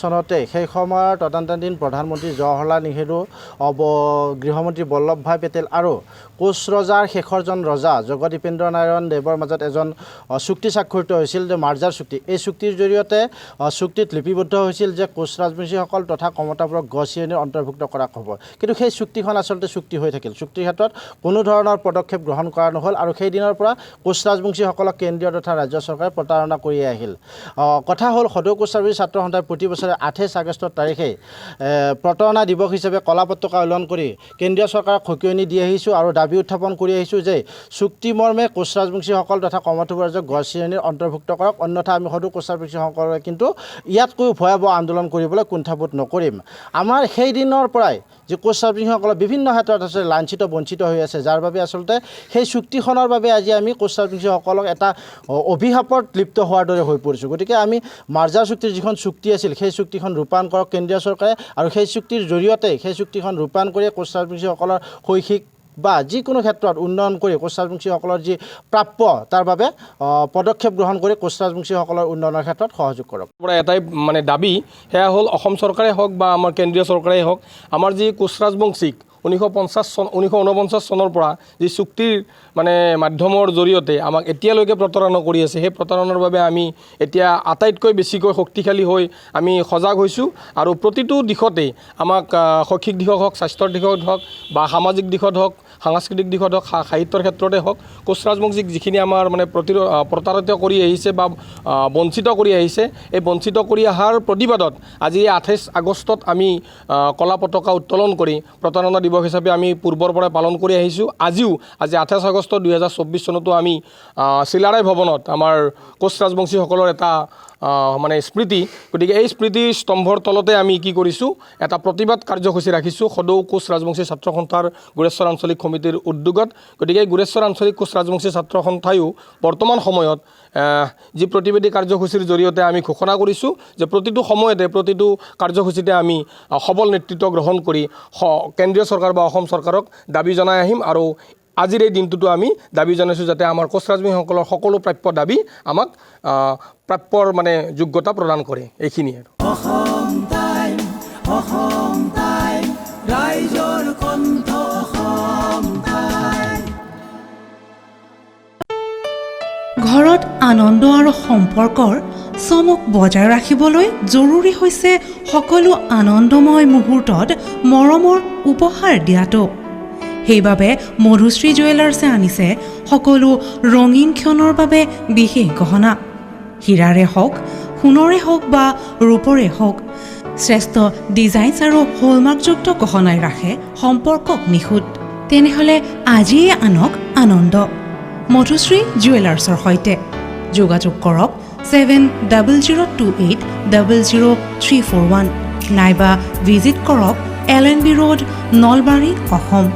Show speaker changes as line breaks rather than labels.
চনতে সেই সময়ৰ তদানীন্তন প্ৰধানমন্ত্ৰী জৱাহৰলাল নেহৰু গৃহমন্ত্ৰী বল্লভভাই পেটেল আৰু কোচ ৰজাৰ শেষৰজন ৰজা জগদীপেন্দ্ৰ নাৰায়ণ দেৱৰ মাজত এজন চুক্তি স্বাক্ষৰিত হৈছিল যে মাৰ্জাৰ চুক্তি। এই চুক্তিৰ জৰিয়তে চুক্তিত লিপিবদ্ধ হৈছিল যে কোচ ৰাজবংশীসকল তথা কমতাপুৰক গ শ্ৰেণীৰ অন্তৰ্ভুক্ত কৰা হ'ব। কিন্তু সেই চুক্তিখন আচলতে চুক্তি হৈ থাকিল। চুক্তিৰ ক্ষেত্ৰত কোনো ধৰণৰ পদক্ষেপ গ্ৰহণ কৰা নহ'ল আৰু সেই দিনৰ পৰা কোচ ৰাজবংশীসকলক কেন্দ্ৰীয় তথা ৰাজ্য চৰকাৰে প্ৰতাৰণা কৰি আহিল। কথা হ'ল সদৌ কোচ ৰাজবংশী ছাত্ৰ সন্থাই প্ৰতি বছৰে 28 আগষ্টৰ তাৰিখে প্ৰতাৰণা দিৱস হিচাপে কলা পতাকা উলন কৰি কেন্দ্ৰীয় চৰকাৰক সকিয়নি দি আহিছোঁ আৰু দাবী উত্থাপন কৰি আহিছোঁ যে চুক্তি মৰ্মে কোচ ৰাজবংশীসকল তথা কমতাপুৰ ৰাজ্যক গ শ্ৰেণীৰ অন্তৰ্ভুক্ত কৰক, অন্যথা আমি সদৌ কোচ ৰাজবংশীসকলে কিন্তু ইয়াতকৈ ভয়াৱহ আন্দোলন কৰিবলৈ কুণ্ঠাবোধ নকৰিম। আমাৰ সেই দিনৰ পৰাই যে কোচ ৰাজবংশীসকলৰ বিভিন্ন ক্ষেত্ৰত আছে লাঞ্ছিত বঞ্চিত হৈ আছে, যাৰ বাবে আচলতে সেই চুক্তিখনৰ বাবে আজি আমি কোচ ৰাজবংশীসকলক এটা অভিশাপত লিপ্ত হোৱাৰ দৰে হৈ পৰিছোঁ। গতিকে আমি মাৰ্জাৰ চুক্তিৰ যিখন চুক্তি আছিল সেই চুক্তিখন ৰূপায়ণ কৰক কেন্দ্ৰীয় চৰকাৰে আৰু সেই চুক্তিৰ জৰিয়তে সেই চুক্তিখন ৰূপায়ণ কৰি কোচ ৰাজবংশীসকলৰ শৈক্ষিক বা যিকোনো ক্ষেত্ৰত উন্নয়ন কৰি কোচ ৰাজবংশীসকলৰ যি প্ৰাপ্য তাৰ বাবে পদক্ষেপ গ্ৰহণ কৰি কোচ ৰাজবংশীসকলৰ উন্নয়নৰ ক্ষেত্ৰত সহযোগ কৰক।
এটাই মানে দাবী সেয়া হ'ল অসম চৰকাৰে হওক বা আমাৰ কেন্দ্ৰীয় চৰকাৰেই হওক, আমাৰ যি কোচ ৰাজবংশীক 1949 চনৰ পৰা যি চুক্তিৰ মানে মাধ্যমৰ জৰিয়তে আমাক এতিয়ালৈকে প্ৰতাৰণা কৰি আছে, সেই প্ৰতাৰণাৰ বাবে আমি এতিয়া আটাইতকৈ বেছিকৈ শক্তিশালী হৈ আমি সজাগ হৈছোঁ আৰু প্ৰতিটো দিশতে আমাক শৈক্ষিক দিশত হওক, স্বাস্থ্যৰ দিশত হওক বা সামাজিক দিশত হওক, সাংস্কৃতিক দিশত হওক, সাহিত্যৰ ক্ষেত্ৰতে হওক, কোচ ৰাজবংশীক যিখিনি আমাৰ মানে প্ৰতাৰিত কৰি আহিছে বা বঞ্চিত কৰি আহিছে, এই বঞ্চিত কৰি অহাৰ প্ৰতিবাদত আজি 28 আগষ্টত আমি কলা পতাকা উত্তোলন কৰি প্ৰতাৰণা দিৱস হিচাপে আমি পূৰ্বৰ পৰাই পালন কৰি আহিছোঁ। আজি 28 আগষ্ট 2024 চনতো আমি চিলাৰায় ভৱনত আমাৰ কোচ ৰাজবংশীসকলৰ এটা মানে স্মৃতি, গতিকে এই স্মৃতি স্তম্ভৰ তলতে আমি কি কৰিছোঁ, এটা প্ৰতিবাদ কাৰ্যসূচী ৰাখিছোঁ সদৌ কোচ ৰাজবংশী ছাত্ৰ সন্থাৰ গোৰেশ্বৰ আঞ্চলিক সমিতিৰ উদ্যোগত। গতিকে এই গোৰেশ্বৰ আঞ্চলিক কোচ ৰাজবংশী ছাত্ৰ সন্থায়ো বৰ্তমান সময়ত যি প্ৰতিবাদী কাৰ্যসূচীৰ জৰিয়তে আমি ঘোষণা কৰিছোঁ যে প্ৰতিটো সময়তে প্ৰতিটো কাৰ্যসূচীতে আমি সবল নেতৃত্ব গ্ৰহণ কৰি কেন্দ্ৰীয় চৰকাৰ বা অসম চৰকাৰক দাবী জনাই আহিম আৰু আজিৰ এই দিনটোতো আমি দাবী জনাইছোঁ যাতে আমাৰ কোচ ৰাজবংশীসকলৰ সকলো প্ৰাপ্য দাবী আমাক প্ৰাপ্যৰ মানে যোগ্যতা প্ৰদান কৰে। এইখিনিয়ে
ঘৰত আনন্দ আৰু সম্পৰ্কৰ চমক বজাই ৰাখিবলৈ জৰুৰী হৈছে সকলো আনন্দময় মুহূৰ্তত মৰমৰ উপহাৰ দিয়াটো। সেইবাবে মধুশ্ৰী জুৱেলাৰ্ছে আনিছে সকলো ৰঙীন ক্ষণৰ বাবে বিশেষ গহনা। হীৰাৰে হওক, সোণৰে হওক বা ৰূপৰে হওক, শ্ৰেষ্ঠ ডিজাইনছ আৰু হলমাৰ্কযুক্ত গহনাই ৰাখে সম্পৰ্কক নিখুঁত। তেনেহ'লে আজিয়ে আনক আনন্দ মধুশ্ৰী জুৱেলাৰ্ছৰ সৈতে। যোগাযোগ কৰক 7028000341 নাইবা ভিজিট কৰক LNB ৰোড, নলবাৰী, অসম।